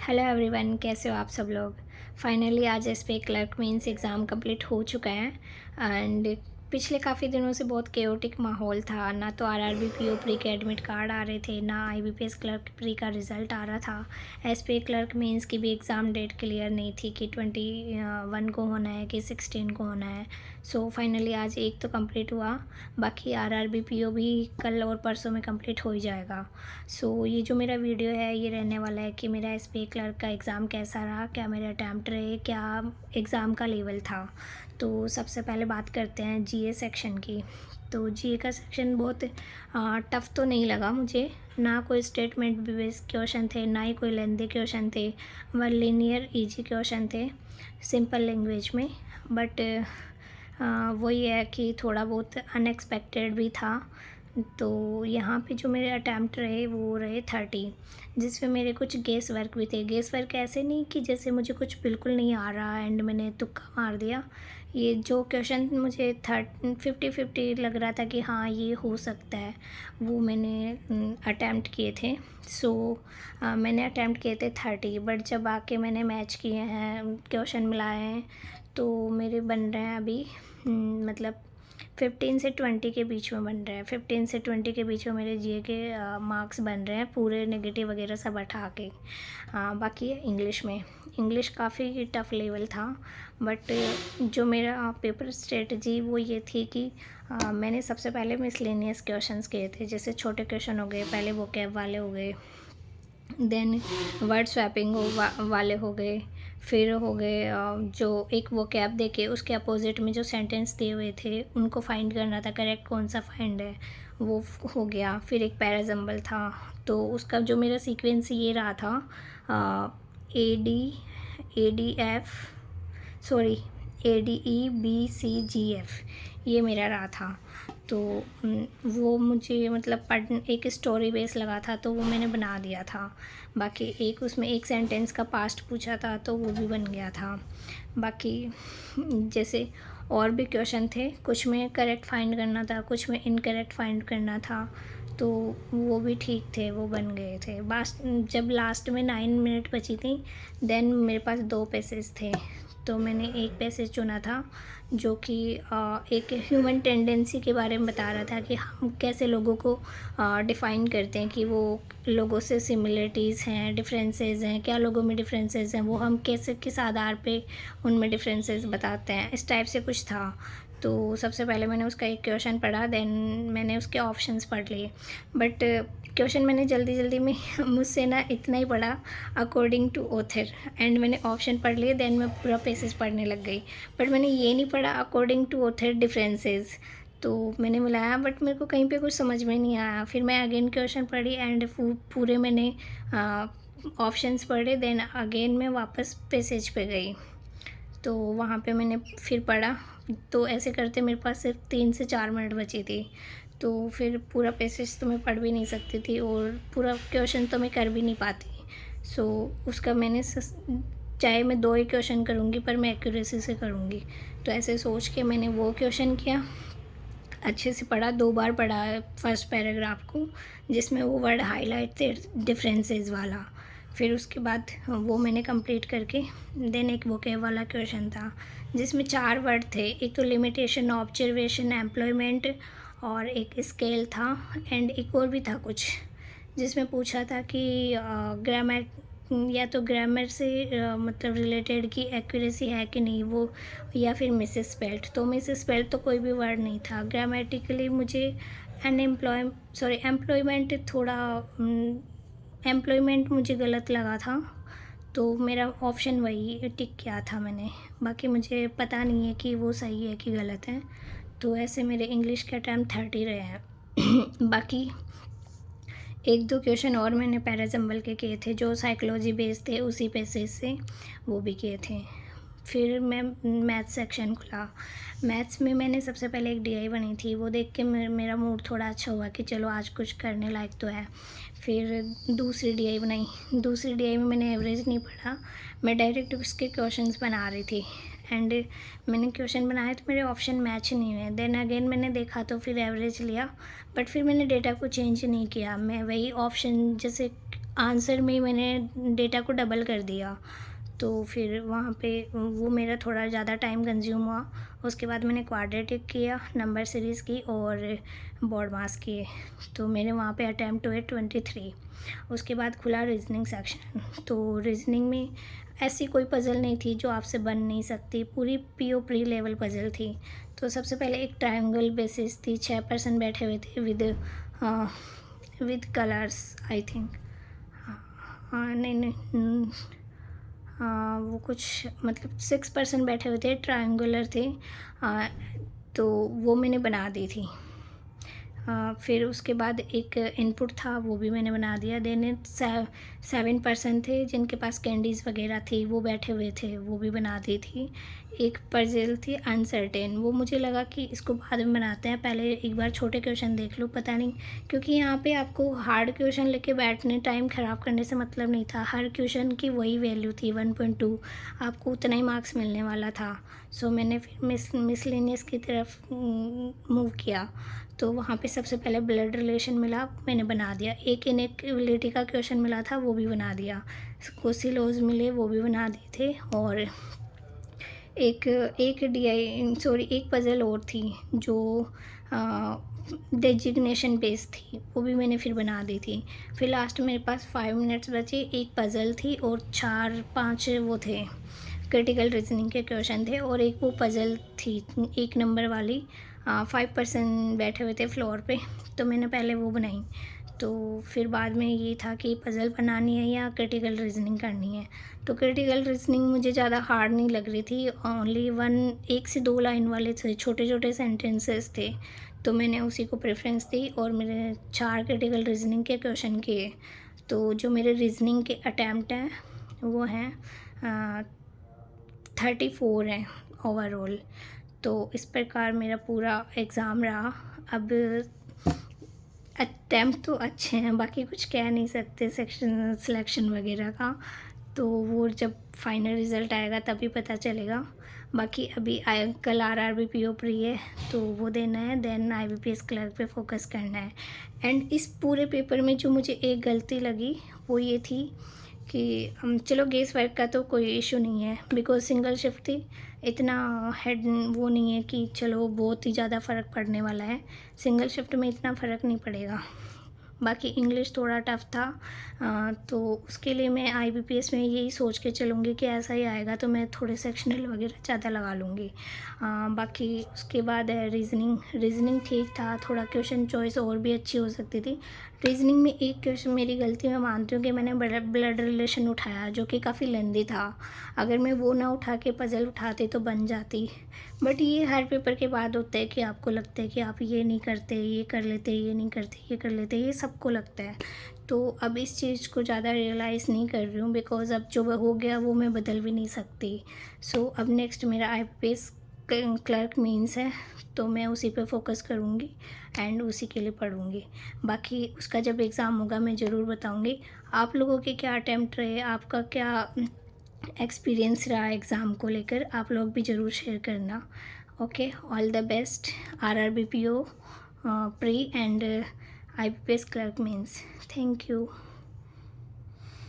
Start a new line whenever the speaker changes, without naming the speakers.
Hello everyone, कैसे हो आप सब लोग। फाइनली आज SBI clerk mains exam complete हो चुका है। एंड पिछले काफ़ी दिनों से बहुत केओटिक माहौल था। ना तो आरआरबी पीओ प्री के एडमिट कार्ड आ रहे थे, ना आईबीपीएस क्लर्क प्री का रिज़ल्ट आ रहा था। एसपीआई क्लर्क मेंस की भी एग्ज़ाम डेट क्लियर नहीं थी कि 21 को होना है कि 16 को होना है। सो फाइनली आज एक तो कंप्लीट हुआ, बाकी आरआरबी पीओ भी कल और परसों में कंप्लीट हो ही जाएगा। सो ये जो मेरा वीडियो है ये रहने वाला है कि मेरा एसपीआई क्लर्क का एग्ज़ाम कैसा रहा, क्या मेरे अटैम्प्ट रहे, क्या एग्ज़ाम का लेवल था। तो सबसे पहले बात करते हैं जीए सेक्शन की। तो जीए का सेक्शन बहुत टफ़ तो नहीं लगा मुझे। ना कोई स्टेटमेंट बेस्ड क्वेश्चन थे, ना ही कोई लेंथी क्वेश्चन थे। वह लीनियर इजी क्वेश्चन थे सिंपल लैंग्वेज में। बट वही है कि थोड़ा बहुत अनएक्सपेक्टेड भी था। तो यहाँ पे जो मेरे अटैम्प्ट रहे वो रहे 30, जिसमें मेरे कुछ गेस वर्क भी थे। गेस वर्क ऐसे नहीं कि जैसे मुझे कुछ बिल्कुल नहीं आ रहा एंड मैंने तुक्का मार दिया। ये जो क्वेश्चन मुझे 50-50 लग रहा था कि हाँ ये हो सकता है, वो मैंने अटैम्प्ट किए थे। सो मैंने अटैम्प्ट किए थे 30, बट जब आके मैंने मैच किए हैं, क्वेश्चन मिलाए हैं, तो मेरे बन रहे हैं अभी मतलब 15 से 20 के बीच में बन रहे हैं। 15 से 20 के बीच में मेरे जीए के मार्क्स बन रहे हैं, पूरे नेगेटिव वगैरह सब हटा के। बाकी है इंग्लिश में। इंग्लिश काफ़ी टफ़ लेवल था, बट जो मेरा पेपर स्ट्रेटजी वो ये थी कि मैंने सबसे पहले मिसलेनियस क्वेश्चंस किए थे। जैसे छोटे क्वेश्चन हो गए, पहले वोकैब वाले हो गए, देन वर्ड स्वैपिंग वाले हो गए, फिर हो गए जो एक वो कैप दे के उसके अपोजिट में जो सेंटेंस दिए हुए थे उनको फाइंड करना था, करेक्ट कौन सा फाइंड है वो हो गया। फिर एक पैराजम्बल था, तो उसका जो मेरा सीक्वेंस ये रहा था, AD सॉरी ADEBCGF, ये मेरा रहा था। तो वो मुझे मतलब पढ़ एक स्टोरी बेस लगा था तो वो मैंने बना दिया था। बाकी एक उसमें एक सेंटेंस का पास्ट पूछा था तो वो भी बन गया था। बाकी जैसे और भी क्वेश्चन थे, कुछ में करेक्ट फाइंड करना था, कुछ में इनकरेक्ट फाइंड करना था, तो वो भी ठीक थे, वो बन गए थे। बस जब लास्ट में 9 मिनट बची थी, देन मेरे पास 2 पैसेज थे, तो मैंने एक पैसेज चुना था जो कि एक ह्यूमन टेंडेंसी के बारे में बता रहा था कि हम कैसे लोगों को डिफ़ाइन करते हैं, कि वो लोगों से सिमिलरिटीज़ हैं, डिफरेंसेस हैं, क्या लोगों में डिफरेंसेस हैं, वो हम कैसे किस आधार पे उनमें डिफरेंसेस बताते हैं, इस टाइप से कुछ था। तो सबसे पहले मैंने उसका एक क्वेश्चन पढ़ा, देन मैंने उसके ऑप्शंस पढ़ लिए। बट क्वेश्चन मैंने जल्दी जल्दी में मुझसे ना इतना ही पढ़ा अकॉर्डिंग टू ऑथर, एंड मैंने ऑप्शन पढ़ लिए, देन मैं पूरा पेसेज पढ़ने लग गई। बट मैंने ये नहीं पढ़ा अकॉर्डिंग टू ऑथर डिफरेंसेस। तो मैंने मिलाया, बट मेरे को कहीं पे कुछ समझ में नहीं आया। फिर मैं अगेन क्वेश्चन पढ़ी एंड पूरे मैंने ऑप्शंस पढ़े, देन अगेन मैं वापस पेसेज पे गई। तो वहाँ पे मैंने फिर पढ़ा। तो ऐसे करते मेरे पास सिर्फ 3 से 4 मिनट बची थी। तो फिर पूरा पैसेज तो मैं पढ़ भी नहीं सकती थी और पूरा क्वेश्चन तो मैं कर भी नहीं पाती। सो उसका मैंने चाहे मैं 2 ही क्वेश्चन करूँगी पर मैं एक्यूरेसी से करूँगी, तो ऐसे सोच के मैंने वो क्वेश्चन किया, अच्छे से पढ़ा, 2 बार पढ़ा फर्स्ट पैराग्राफ को, जिसमें वो वर्ड हाईलाइट थे डिफरेंसेस वाला। फिर उसके बाद वो मैंने कंप्लीट करके देन एक वोकैब वाला क्वेश्चन था जिसमें 4 वर्ड थे। एक तो लिमिटेशन, ऑब्जर्वेशन, एम्प्लॉयमेंट और एक स्केल था, एंड एक और भी था कुछ जिसमें पूछा था कि ग्रामर या तो ग्रामर से मतलब रिलेटेड की एक्यूरेसी है कि नहीं वो, या फिर मिसेस स्पेल्ट। तो मिसेस स्पेल्ट तो कोई भी वर्ड नहीं था। ग्रामेटिकली मुझे एम्प्लॉयमेंट थोड़ा एम्प्लॉयमेंट मुझे गलत लगा था, तो मेरा ऑप्शन वही टिक किया था मैंने। बाकी मुझे पता नहीं है कि वो सही है कि गलत है। तो ऐसे मेरे इंग्लिश के अटैम्प्ट 30 रहे हैं। बाकी 1-2 क्वेश्चन और मैंने पैराजम्बल के किए थे जो साइकोलॉजी बेस्ड थे, उसी पैसेज से वो भी किए थे। फिर मैं मैथ्स सेक्शन खुला। मैथ्स में मैंने सबसे पहले एक डीआई बनी थी, वो देख के मेरा मूड थोड़ा अच्छा हुआ कि चलो आज कुछ करने लायक तो है। फिर दूसरी डीआई बनाई। दूसरी डीआई में मैंने एवरेज नहीं पढ़ा, मैं डायरेक्ट उसके क्वेश्चंस बना रही थी, एंड मैंने क्वेश्चन बनाए तो मेरे ऑप्शन मैच नहीं हुए। देन अगेन मैंने देखा तो फिर एवरेज लिया, बट फिर मैंने डेटा को चेंज नहीं किया। मैं वही ऑप्शन जैसे आंसर में मैंने डेटा को डबल कर दिया, तो फिर वहाँ पे वो मेरा थोड़ा ज़्यादा टाइम कंज्यूम हुआ। उसके बाद मैंने क्वाड्रेटिक किया, नंबर सीरीज़ की और बोर्ड मास किए, तो मेरे वहाँ पे अटैम्प्ट हुए 23। उसके बाद खुला रीजनिंग सेक्शन। तो रीजनिंग में ऐसी कोई पज़ल नहीं थी जो आपसे बन नहीं सकती, पूरी पीओ प्री लेवल पज़ल थी। तो सबसे पहले एक ट्रायंगल बेसिस थी, 6 पर्सन बैठे हुए थे विद कलर्स आई थिंक। हाँ नहीं नहीं, वो कुछ मतलब 6 पर्सन बैठे हुए थे, ट्रायंगुलर थे। तो वो मैंने बना दी थी। फिर उसके बाद एक इनपुट था, वो भी मैंने बना दिया। देन 7 पर्सन थे जिनके पास कैंडीज़ वगैरह थी, वो बैठे हुए थे, वो भी बना दी थी। एक पजल थी अनसर्टेन, वो मुझे लगा कि इसको बाद में बनाते हैं, पहले एक बार छोटे क्वेश्चन देख लो। पता नहीं, क्योंकि यहाँ पे आपको हार्ड क्वेश्चन लेके बैठने टाइम ख़राब करने से मतलब नहीं था। हर क्वेश्चन की वही वैल्यू थी 1.2, आपको उतना ही मार्क्स मिलने वाला था। सो मैंने फिर मिसलेनियस की तरफ मूव किया। तो वहाँ पे सबसे पहले ब्लड रिलेशन मिला, मैंने बना दिया। एक इनइक्वलिटी का क्वेश्चन मिला था, वो भी बना दिया। कोसिलोज मिले, वो भी बना दिए थे। और एक पज़ल और थी जो डेजिग्नेशन बेस्ड थी, वो भी मैंने फिर बना दी थी। फिर लास्ट में मेरे पास 5 मिनट्स बचे, एक पज़ल थी और 4-5 वो थे क्रिटिकल रीजनिंग के क्वेश्चन थे, और एक वो पज़ल थी 1 नंबर वाली। 5 पर्सन बैठे हुए थे फ्लोर पे, तो मैंने पहले वो बनाई। तो फिर बाद में ये था कि पज़ल बनानी है या क्रिटिकल रीजनिंग करनी है। तो क्रिटिकल रीजनिंग मुझे ज़्यादा हार्ड नहीं लग रही थी, ओनली 1 से 2 लाइन वाले थे, छोटे छोटे सेंटेंसेस थे, तो मैंने उसी को प्रेफरेंस दी और मेरे 4 क्रिटिकल रीजनिंग के क्वेश्चन किए। तो जो मेरे रीजनिंग के अटैम्प्ट हैं वो हैं 34 हैं ओवरऑल। तो इस प्रकार मेरा पूरा एग्ज़ाम रहा। अब अटैम्प्ट तो अच्छे हैं, बाकी कुछ कह नहीं सकते सेक्शन सिलेक्शन वगैरह का, तो वो जब फाइनल रिज़ल्ट आएगा तभी पता चलेगा। बाकी अभी कल आरआरबी पीओ प्री है, तो वो देना है, देन आईबीपीएस क्लर्क पे फोकस करना है। एंड इस पूरे पेपर में जो मुझे एक गलती लगी वो ये थी कि चलो गेस वर्क का तो कोई इशू नहीं है, बिकॉज सिंगल शिफ्ट थी, इतना हेड वो नहीं है कि चलो बहुत ही ज़्यादा फ़र्क पड़ने वाला है, सिंगल शिफ्ट में इतना फ़र्क नहीं पड़ेगा। बाकी इंग्लिश थोड़ा टफ़ था, तो उसके लिए मैं आईबीपीएस में यही सोच के चलूँगी कि ऐसा ही आएगा, तो मैं थोड़े सेक्शनल वगैरह ज़्यादा लगा लूँगी। बाकी उसके बाद है रीज़निंग ठीक था, थोड़ा क्वेश्चन चॉइस और भी अच्छी हो सकती थी। रीज़निंग में एक क्वेश्चन मेरी गलती मैं मानती हूँ कि मैंने ब्लड रिलेशन उठाया, जो कि काफ़ी लेंदी था। अगर मैं वो ना उठा के पज़ल उठाती तो बन जाती। बट ये हर पेपर के बाद होता है कि आपको लगता है कि आप ये नहीं करते, ये कर लेते, ये नहीं करते, ये कर लेते, ये सबको लगता है। तो अब इस चीज़ को ज़्यादा रियलाइज़ नहीं कर रही हूँ, बिकॉज़ अब जो हो गया वो मैं बदल भी नहीं सकती। सो अब नेक्स्ट मेरा आईपीएस क्लर्क मीन्स है, तो मैं उसी पे फोकस करूँगी एंड उसी के लिए पढ़ूँगी। बाकी उसका जब एग्ज़ाम होगा मैं ज़रूर बताऊँगी। आप लोगों के क्या अटेम्प्ट रहे, आपका क्या एक्सपीरियंस रहा एग्ज़ाम को लेकर, आप लोग भी ज़रूर शेयर करना। Okay, all the best RRB PO pre and IPS clerk means. Thank you.